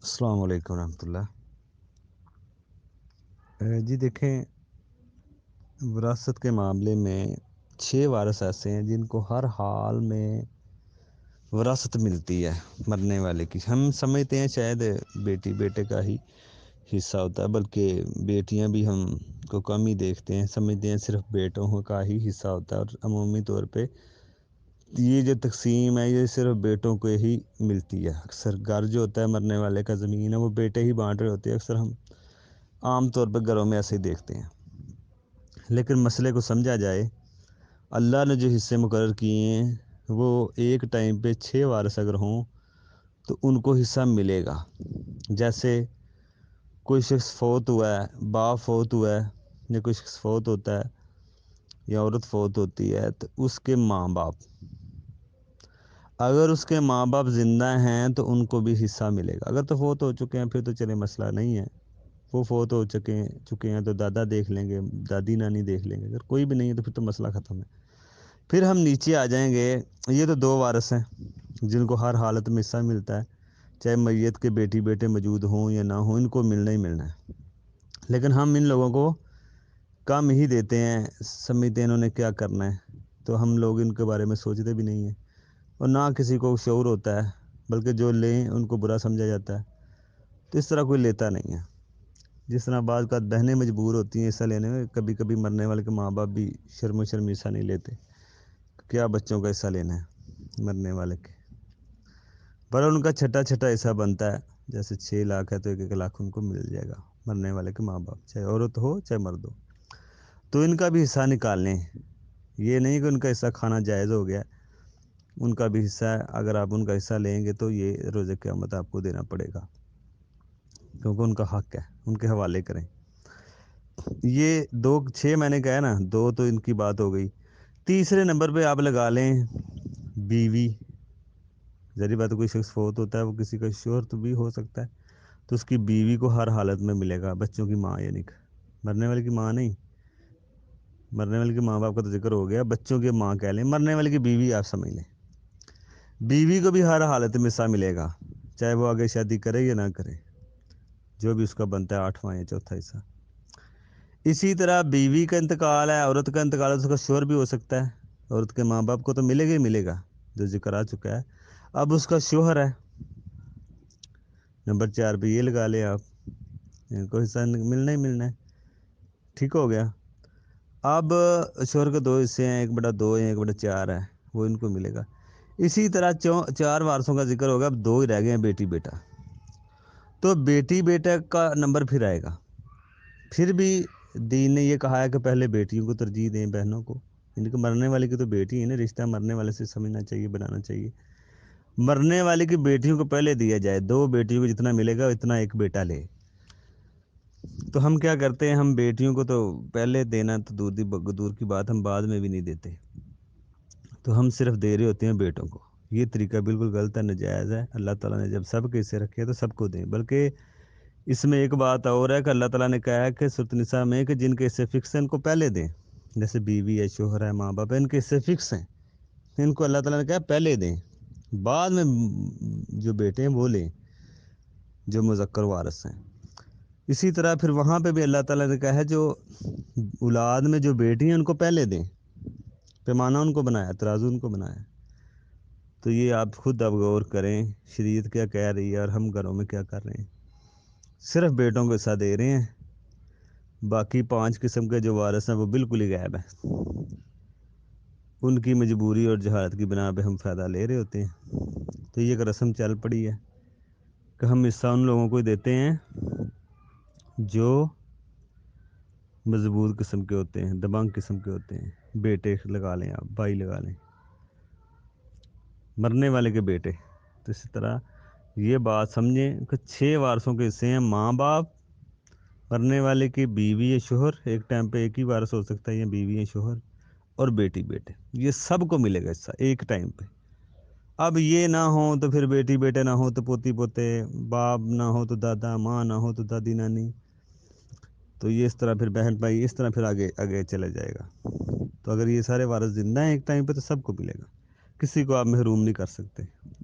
السلام علیکم ورحمۃ اللہ۔ جی دیکھیں، وراثت کے معاملے میں 6 وارث ایسے ہیں جن کو ہر حال میں وراثت ملتی ہے مرنے والے کی۔ ہم سمجھتے ہیں شاید بیٹی بیٹے کا ہی حصہ ہوتا ہے، بلکہ بیٹیاں بھی ہم کو کم ہی دیکھتے ہیں، سمجھتے ہیں صرف بیٹوں کا ہی حصہ ہوتا ہے، اور عمومی طور پہ یہ جو تقسیم ہے یہ صرف بیٹوں کو ہی ملتی ہے۔ اکثر گھر جو ہوتا ہے مرنے والے کا، زمین ہے، وہ بیٹے ہی بانٹ رہے ہوتے ہیں۔ اکثر ہم عام طور پہ گھروں میں ایسے ہی دیکھتے ہیں، لیکن مسئلے کو سمجھا جائے، اللہ نے جو حصے مقرر کیے ہیں وہ ایک ٹائم پہ 6 وارث اگر ہوں تو ان کو حصہ ملے گا۔ جیسے کوئی شخص فوت ہوا ہے، باپ فوت ہوا ہے، یا کوئی شخص فوت ہوتا ہے یا عورت فوت ہوتی ہے، تو اس کے ماں باپ، اگر اس کے ماں باپ زندہ ہیں تو ان کو بھی حصہ ملے گا۔ اگر تو فوت ہو چکے ہیں پھر تو چلے مسئلہ نہیں ہے، وہ فوت ہو چکے ہیں تو دادا دیکھ لیں گے، دادی نانی دیکھ لیں گے۔ اگر کوئی بھی نہیں ہے تو پھر تو مسئلہ ختم ہے۔ پھر ہم نیچے آ جائیں گے، یہ تو 2 وارث ہیں جن کو ہر حالت میں حصہ ملتا ہے، چاہے میت کے بیٹی بیٹے موجود ہوں یا نہ ہوں، ان کو ملنا ہی ملنا ہے۔ لیکن ہم ان لوگوں کو کم ہی دیتے ہیں، سمجھتے ہیں انہوں نے کیا کرنا ہے، تو ہم لوگ ان کے بارے میں سوچتے بھی نہیں ہیں، اور نہ کسی کو شعور ہوتا ہے، بلکہ جو لیں ان کو برا سمجھا جاتا ہے، تو اس طرح کوئی لیتا نہیں ہے۔ جس طرح بعض کا بہنیں مجبور ہوتی ہیں حصہ لینے میں، کبھی کبھی مرنے والے کے ماں باپ بھی شرم و شرمی حصہ نہیں لیتے، کیا بچوں کا حصہ لینا ہے مرنے والے کے، پر ان کا چھٹا چھٹا حصہ بنتا ہے۔ جیسے 6 لاکھ ہے تو 1 لاکھ ان کو مل جائے گا، مرنے والے کے ماں باپ، چاہے عورت ہو چاہے مرد ہو، تو ان کا بھی حصہ نکال لیں۔ یہ نہیں کہ ان کا حصہ کھانا جائز ہو گیا، ان کا بھی حصہ ہے۔ اگر آپ ان کا حصہ لیں گے تو یہ روز قیامت آپ کو دینا پڑے گا، کیونکہ ان کا حق ہے، ان کے حوالے کریں۔ یہ 6 میں نے کہا نا، 2 تو ان کی بات ہو گئی۔ تیسرے نمبر پہ آپ لگا لیں بیوی۔ ظاہری بات ہے، کوئی شخص فوت ہوتا ہے، وہ کسی کا شوہر تو بھی ہو سکتا ہے، تو اس کی بیوی کو ہر حالت میں ملے گا، بچوں کی ماں، یعنی کہ مرنے والے کی ماں نہیں، مرنے والے کے ماں باپ کا تو ذکر ہو گیا، بچوں کی ماں کہہ لیں، مرنے والے کی بیوی آپ سمجھ لیں، بیوی کو بھی ہر حالت میں حصہ ملے گا، چاہے وہ آگے شادی کرے یا نہ کرے، جو بھی اس کا بنتا ہے 8واں یا 4تھا حصہ۔ اسی طرح بیوی کا انتقال ہے، عورت کا انتقال ہے، اس کا شوہر بھی ہو سکتا ہے، عورت کے ماں باپ کو تو ملے گا ہی ملے گا، جو ذکر آ چکا ہے۔ اب اس کا شوہر ہے، نمبر 4 پہ یہ لگا لیں آپ، ان کو حصہ ملنا ہی ملنا ہے، ٹھیک ہو گیا۔ اب شوہر کے 2 حصے ہیں، 1/2 ہیں، 1/4 ہے، وہ ان کو ملے گا۔ اسی طرح 4 وارثوں کا ذکر ہوگا، اب 2 ہی رہ گئے ہیں، بیٹی بیٹا، تو بیٹی بیٹا کا نمبر پھر آئے گا۔ پھر بھی دین نے یہ کہا ہے کہ پہلے بیٹیوں کو ترجیح دیں، بہنوں کو، ان کے مرنے والے کی تو بیٹی ہے نا، رشتہ مرنے والے سے سمجھنا چاہیے، بنانا چاہیے۔ مرنے والے کی بیٹیوں کو پہلے دیا جائے، 2 بیٹیوں کو جتنا ملے گا اتنا ایک بیٹا لے۔ تو ہم کیا کرتے ہیں، ہم بیٹیوں کو تو پہلے دینا تو دور کی بات، ہم بعد میں بھی نہیں دیتے، تو ہم صرف دے رہے ہوتے ہیں بیٹوں کو۔ یہ طریقہ بالکل غلط ہے، ناجائز ہے۔ اللہ تعالیٰ نے جب سب کے حصے رکھے تو سب کو دیں، بلکہ اس میں ایک بات اور ہے کہ اللہ تعالیٰ نے کہا ہے کہ سورۃ النساء میں کہ جن کے حصے فکس ہیں ان کو پہلے دیں، جیسے بیوی ہے، شوہر ہے، ماں باپ ہے، ان کے حصے فکس ہیں، ان کو اللہ تعالیٰ نے کہا پہلے دیں، بعد میں جو بیٹے ہیں وہ لیں، جو مذکر وارث ہیں۔ اسی طرح پھر وہاں پہ بھی اللہ تعالیٰ نے کہا ہے جو اولاد میں جو بیٹی ہیں ان کو پہلے دیں، پیمانہ ان کو بنایا، ترازو ان کو بنایا۔ تو یہ آپ خود اب غور کریں، شریعت کیا کہہ رہی ہے اور ہم گھروں میں کیا کر رہے ہیں۔ صرف بیٹوں کو حصہ دے رہے ہیں، باقی 5 قسم کے جو وارث ہیں وہ بالکل ہی غائب ہیں، ان کی مجبوری اور جہالت کی بنا پہ ہم فائدہ لے رہے ہوتے ہیں۔ تو یہ ایک رسم چل پڑی ہے کہ ہم حصہ ان لوگوں کو دیتے ہیں جو مضبوط قسم کے ہوتے ہیں، دبنگ قسم کے ہوتے ہیں، بیٹے لگا لیں آپ، بھائی لگا لیں، مرنے والے کے بیٹے۔ تو اسی طرح یہ بات سمجھیں کہ 6 وارثوں کے حصے ہیں، ماں باپ، مرنے والے کی بیوی یا شوہر، ایک ٹائم پہ ایک ہی وارث ہو سکتا ہے، یا بیوی یا شوہر، اور بیٹی بیٹے، یہ سب کو ملے گا حصہ ایک ٹائم پہ۔ اب یہ نہ ہو تو پھر بیٹی بیٹے نہ ہو تو پوتی پوتے، باپ نہ ہو تو دادا، ماں نہ ہو تو دادی نانی، تو یہ اس طرح پھر بہن بھائی، اس طرح پھر آگے آگے چلا جائے گا۔ تو اگر یہ سارے وارث زندہ ہیں ایک ٹائم پہ تو سب کو ملے گا، کسی کو آپ محروم نہیں کر سکتے۔